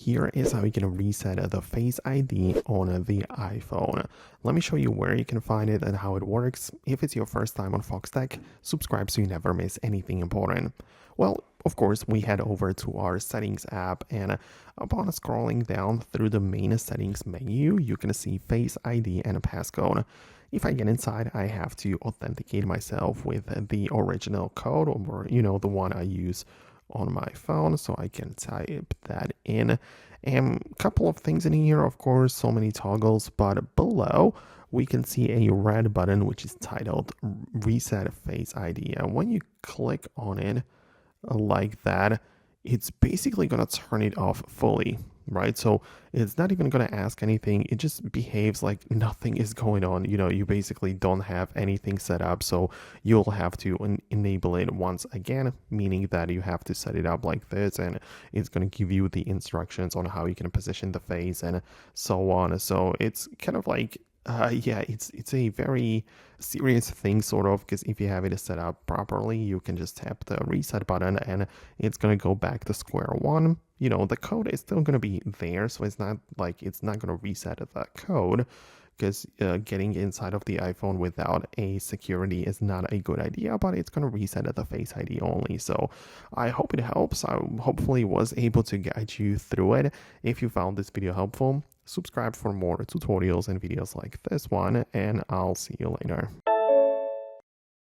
Here is how you can reset the Face ID on the iPhone. Let me show you where you can find it and how it works. If it's your first time on Foxtecc, subscribe so you never miss anything important. Well, of course, we head over to our settings app, and upon scrolling down through the main settings menu, you can see Face ID and a passcode. If I get inside, I have to authenticate myself with the original code, or the one I use on my phone, so I can type that in. And a couple of things in here, of course, so many toggles, but below we can see a red button which is titled Reset Face ID, and when you click on it like that, it's basically going to turn it off fully, right? So it's not even going to ask anything. It just behaves like nothing is going on. You basically don't have anything set up, so you'll have to enable it once again, meaning that you have to set it up like this, and it's going to give you the instructions on how you can position the face and so on. So it's kind of like yeah, it's a very serious thing, sort of, because if you have it set up properly, you can just tap the reset button and it's gonna go back to square one. The code is still gonna be there, so it's not like it's not gonna reset the code, because getting inside of the iPhone without a security is not a good idea, but it's going to reset at the Face ID only. So I hope it helps. I hopefully was able to guide you through it. If you found this video helpful, subscribe for more tutorials and videos like this one, and I'll see you later.